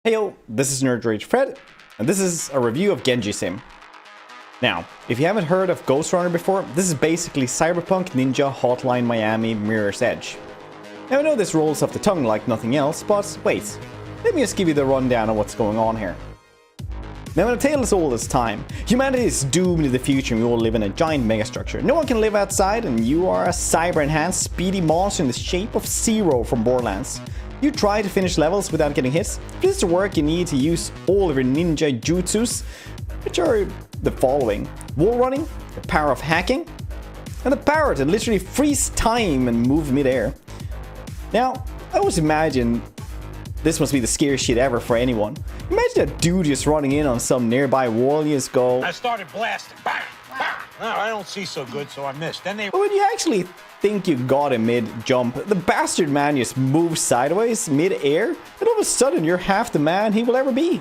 Heyo, this is Nerd Rage Fred, and this is a review of Genji Sim. Now, if you haven't heard of Ghostrunner before, this is basically Cyberpunk Ninja Hotline Miami Mirror's Edge. Now I know this rolls off the tongue like nothing else, but wait, let me just give you the rundown of what's going on here. Now in a tale as old as time, humanity is doomed in the future and we all live in a giant megastructure. No one can live outside and you are a cyber-enhanced speedy monster in the shape of Zero from Borderlands. You try to finish levels without getting hit. For this to work, you need to use all of your ninja jutsus, which are the following: wall running, the power of hacking, and the power to literally freeze time and move mid-air. Now, I always imagine this must be the scariest shit ever for anyone. Imagine a dude just running in on some nearby wall and you just go... I started blasting. Bang! Bang! No, I don't see so good, so I missed. Then they... But when you actually think you got him mid-jump, the bastard man just moves sideways mid-air, and all of a sudden you're half the man he will ever be.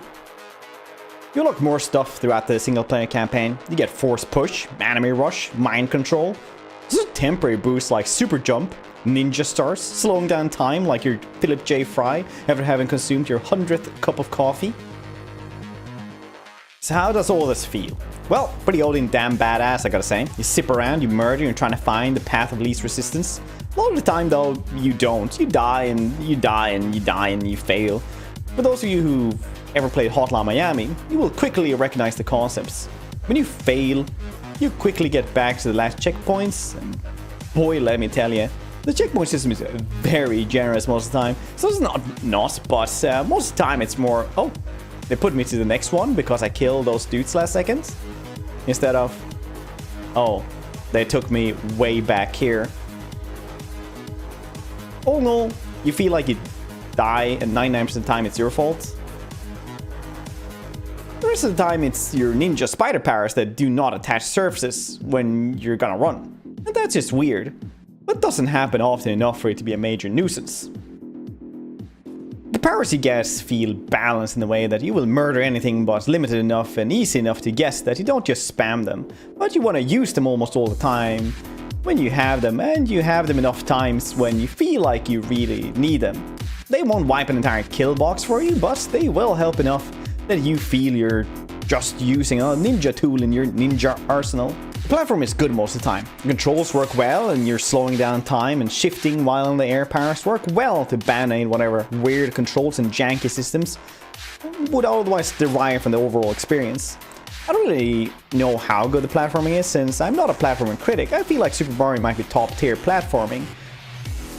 You unlock more stuff throughout the single-player campaign. You get Force Push, Anime Rush, Mind Control. This is a temporary boost like Super Jump, Ninja Stars, slowing down time like your Philip J. Fry after having consumed your 100th cup of coffee. So how does all this feel? Well, pretty old and damn badass, I gotta say. You sip around, you murder, you're trying to find the path of least resistance. A lot of the time though, you don't. You die and you die and you die and you fail. For those of you who've ever played Hotline Miami, you will quickly recognize the concepts. When you fail, you quickly get back to the last checkpoints, and boy, let me tell you, the checkpoint system is very generous most of the time. So it's not, but most of the time it's more, oh, they put me to the next one because I killed those dudes last second. Instead of, oh, they took me way back here. Oh no, you feel like you die and 99% of the time it's your fault. The rest of the time it's your ninja spider powers that do not attach surfaces when you're gonna run. And that's just weird. But doesn't happen often enough for it to be a major nuisance. The powers you get feel balanced in the way that you will murder anything but limited enough and easy enough to guess that you don't just spam them, but you want to use them almost all the time when you have them, and you have them enough times when you feel like you really need them. They won't wipe an entire kill box for you, but they will help enough that you feel you're just using a ninja tool in your ninja arsenal. The platform is good most of the time. The controls work well and you're slowing down time and shifting while in the air powers work well to band-aid whatever weird controls and janky systems would otherwise derive from the overall experience. I don't really know how good the platforming is since I'm not a platforming critic. I feel like Super Mario might be top tier platforming.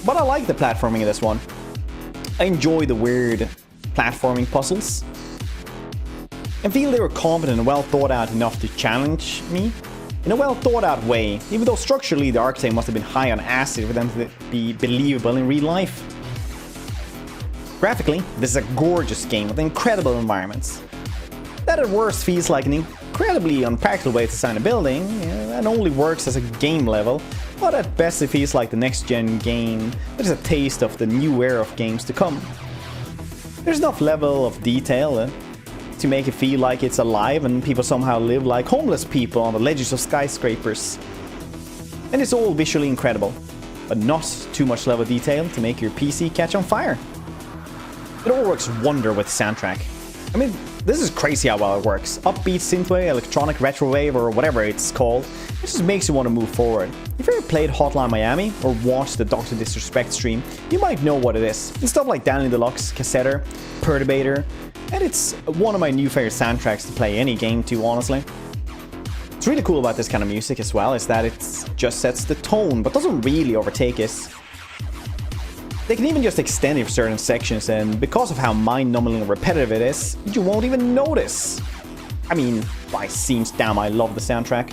But I like the platforming in this one. I enjoy the weird platforming puzzles and feel they were competent and well thought out enough to challenge me in a well thought out way, even though structurally the archetype must have been high on acid for them to be believable in real life. Graphically, this is a gorgeous game with incredible environments. That at worst feels like an incredibly unpractical way to design a building, and only works as a game level, but at best it feels like the next gen game that is a taste of the new era of games to come. There's enough level of detail to make it feel like it's alive and people somehow live like homeless people on the ledges of skyscrapers. And it's all visually incredible, but not too much level of detail to make your PC catch on fire. It all works wonder with the soundtrack. I mean, this is crazy how well it works. Upbeat synthwave, electronic retrowave, or whatever it's called. It just makes you want to move forward. If you ever played Hotline Miami or watched the Dr. Disrespect stream, you might know what it is. It's stuff like Downey Deluxe, Cassetter, Perturbator, and it's one of my new favorite soundtracks to play any game to, honestly. What's really cool about this kind of music as well is that it just sets the tone, but doesn't really overtake it. They can even just extend it for certain sections, and because of how mind-numbingly repetitive it is, you won't even notice. I mean, by seams damn, I love the soundtrack.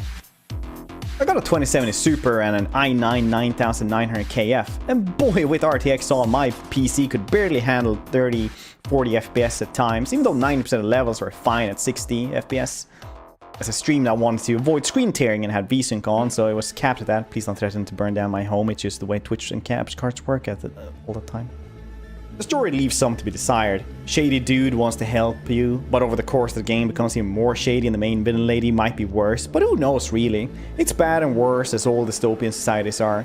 I got a 2070 Super and an i9 9900KF, and boy, with RTX on, my PC could barely handle 30-40 FPS at times, even though 90% of the levels were fine at 60 FPS. As a stream, I wanted to avoid screen tearing and had VSync on, so it was capped at that. Please don't threaten to burn down my home, it's just the way Twitch and caps cards work at all the time. The story leaves some to be desired. Shady dude wants to help you, but over the course of the game becomes even more shady and the main villain lady might be worse, but who knows really? It's bad and worse as all dystopian societies are.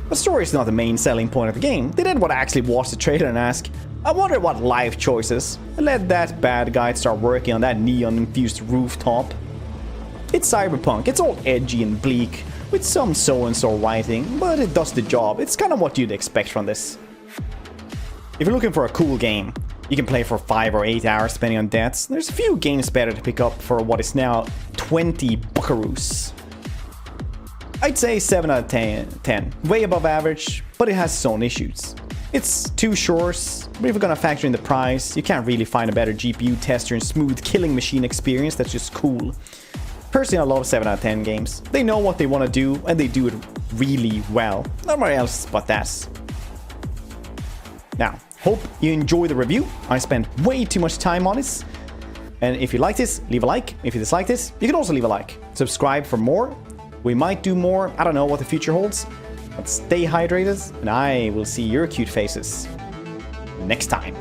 The story is not the main selling point of the game. They did what I actually watch the trailer and ask, I wonder what life choices led that bad guy to start working on that neon-infused rooftop. It's cyberpunk, it's all edgy and bleak, with some so-and-so writing, but it does the job. It's kind of what you'd expect from this. If you're looking for a cool game, you can play for 5 or 8 hours depending on deaths. There's a few games better to pick up for what is now 20 buckaroos. I'd say 7 out of 10. Way above average, but it has its own issues. It's too short, but if you're gonna factor in the price, you can't really find a better GPU tester and smooth killing machine experience that's just cool. Personally, I love 7 out of 10 games. They know what they want to do, and they do it really well. Nobody else but that. Now, hope you enjoy the review. I spent way too much time on this. And if you like this, leave a like. If you dislike this, you can also leave a like. Subscribe for more. We might do more. I don't know what the future holds. But stay hydrated, and I will see your cute faces next time.